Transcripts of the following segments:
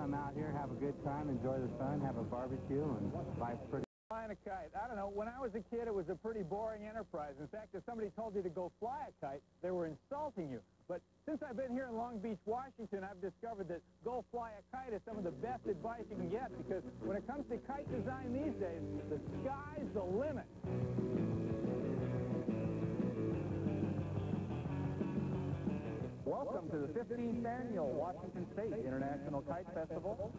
come out here, have a good time, enjoy the sun, have a barbecue, and life's pretty. Flying a kite. I don't know. When I was a kid, it was a pretty boring enterprise. In fact, if somebody told you to go fly a kite, they were insulting you. But since I've been here in Long Beach, Washington, I've discovered that go fly a kite is some of the best advice you can get, because when it comes to kite design these days, the sky's the limit. Welcome to the 15th annual Washington State International Kite Festival.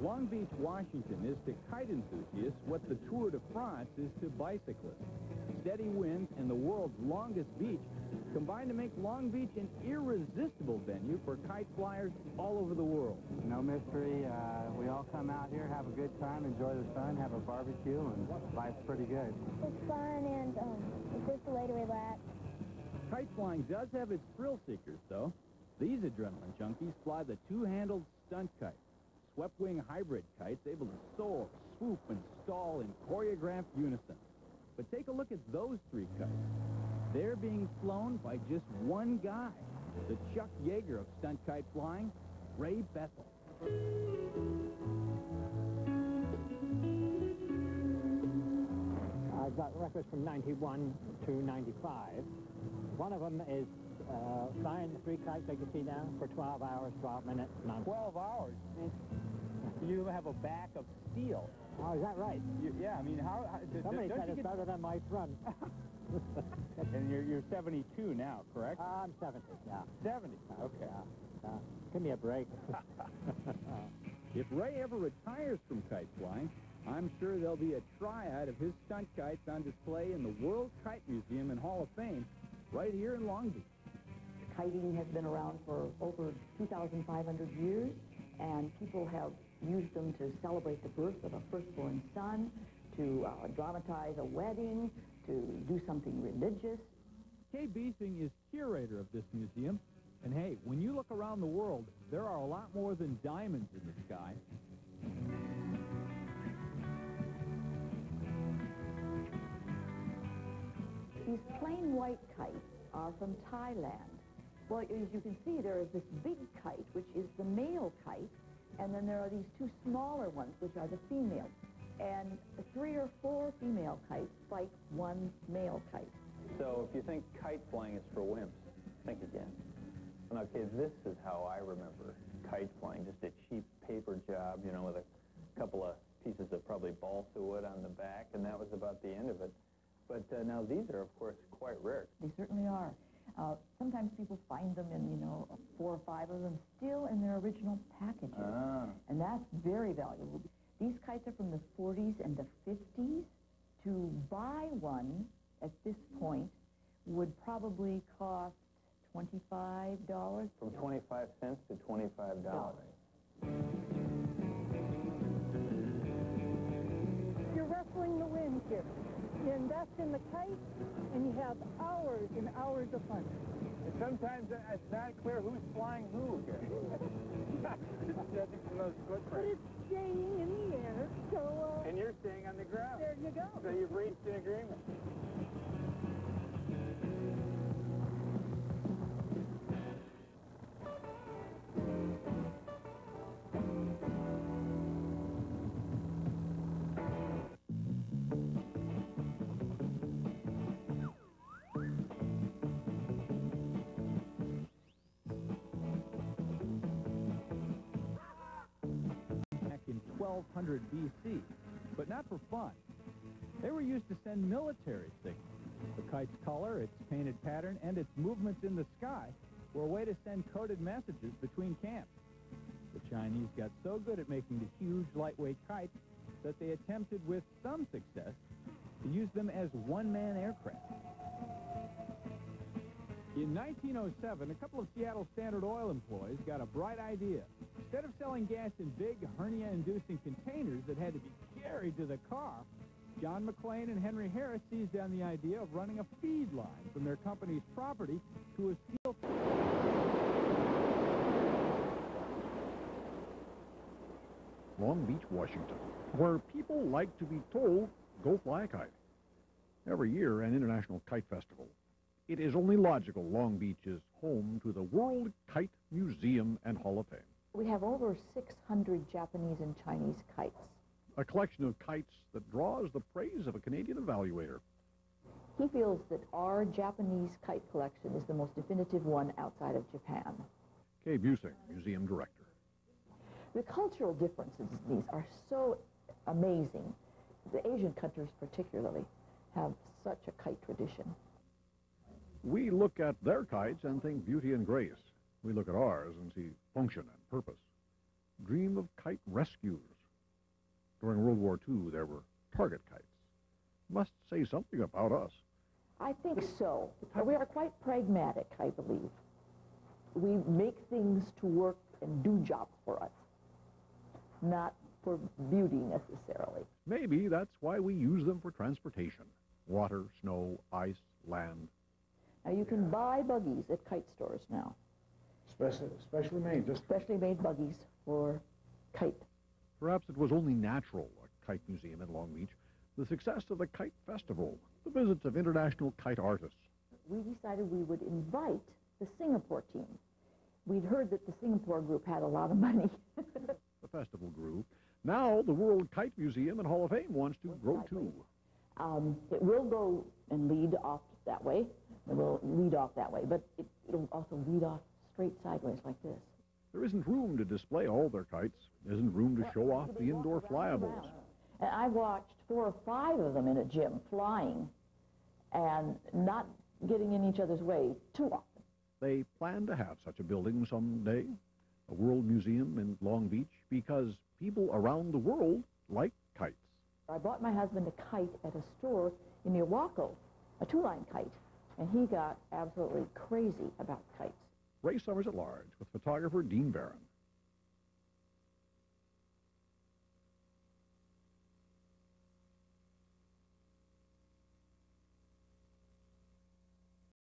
Long Beach, Washington is to kite enthusiasts what the Tour de France is to bicyclists. Steady winds and the world's longest beach combine to make Long Beach an irresistible venue for kite flyers all over the world. No mystery. We all come out here, have a good time, enjoy the sun, have a barbecue, and life's pretty good. It's fun, and it's just a way to relax. Kite flying does have its thrill seekers, though. These adrenaline junkies fly the two-handled stunt kite, swept-wing hybrid kites able to soar, swoop, and stall in choreographed unison. But take a look at those three kites. They're being flown by just one guy, the Chuck Yeager of stunt kite flying, Ray Bethel. I've got records from 91 to 95. One of them is flying the three kites that you see now for 12 hours, 12 minutes. 12 hours? You have a back of steel. Oh, is that right? Yeah, I mean, how somebody said it's better than my front. And you're 72 now, correct? I'm 70, yeah. 70? Okay. Give me a break. If Ray ever retires from kite flying, I'm sure there'll be a triad of his stunt kites on display in the World Kite Museum and Hall of Fame right here in Long Beach. Kiting has been around for over 2,500 years, and people have used them to celebrate the birth of a firstborn son, to dramatize a wedding, to do something religious. Kay Beesing is curator of this museum, and hey, when you look around the world, there are a lot more than diamonds in the sky. These plain white kites are from Thailand. Well, as you can see, there is this big kite, which is the male kite, and then there are these two smaller ones, which are the females. And 3 or 4 female kites fight one male kite. So if you think kite flying is for wimps, think again. Okay, this is how I remember kite flying, just a cheap paper job, you know, with a couple of pieces of probably balsa wood on the back, and that was about the end of it. But now these are, of course, quite rare. They certainly are. Sometimes people find them in, 4 or 5 of them still in their original packages. And that's very valuable. These kites are from the 40s and the 50s. To buy one at this point would probably cost $25. From 25 cents to $25. You're wrestling the wind here. You invest in the kite, and you have hours and hours of fun. And sometimes it's not clear who's flying who here. It's judging from those But footprints. it's staying in the air, so... And you're staying on the ground. There you go. So you've reached an agreement. In 1200 BC, but not for fun. They were used to send military signals. The kite's color, its painted pattern, and its movements in the sky were a way to send coded messages between camps. The Chinese got so good at making the huge, lightweight kites that they attempted with some success to use them as one-man aircraft. In 1907, a couple of Seattle Standard Oil employees got a bright idea. Instead of selling gas in big, hernia-inducing containers that had to be carried to the car, John McLean and Henry Harris seized on the idea of running a feed line from their company's property to a steel... Long Beach, Washington, where people like to be told, go fly a kite. Every year, an international kite festival. It is only logical Long Beach is home to the World Kite Museum and Hall of Fame. We have over 600 Japanese and Chinese kites. A collection of kites that draws the praise of a Canadian evaluator. He feels that our Japanese kite collection is the most definitive one outside of Japan. Kay Busing, museum director. The cultural differences in these are so amazing. The Asian countries particularly have such a kite tradition. We look at their kites and think beauty and grace. We look at ours and see function and purpose. Dream of kite rescues. During World War II, there were target kites. Must say something about us. I think so. We are quite pragmatic, I believe. We make things to work and do jobs for us, not for beauty necessarily. Maybe that's why we use them for transportation. Water, snow, ice, land. Now you can buy buggies at kite stores now. Specially made, just... Specially made buggies for kite. Perhaps it was only natural, a kite museum in Long Beach, the success of the Kite Festival, the visits of international kite artists. We decided we would invite the Singapore team. We'd heard that the Singapore group had a lot of money. The festival grew. Now the World Kite Museum and Hall of Fame wants to grow too. It will go and lead off that way. It will lead off that way, but it'll also lead off straight sideways like this. There isn't room to display all their kites. There isn't room to show off the indoor flyables. And I watched 4 or 5 of them in a gym flying and not getting in each other's way too often. They plan to have such a building someday, a world museum in Long Beach, because people around the world like kites. I bought my husband a kite at a store in near Waco, a 2-line kite, and he got absolutely crazy about kites. Ray Summers at Large with photographer Dean Barron.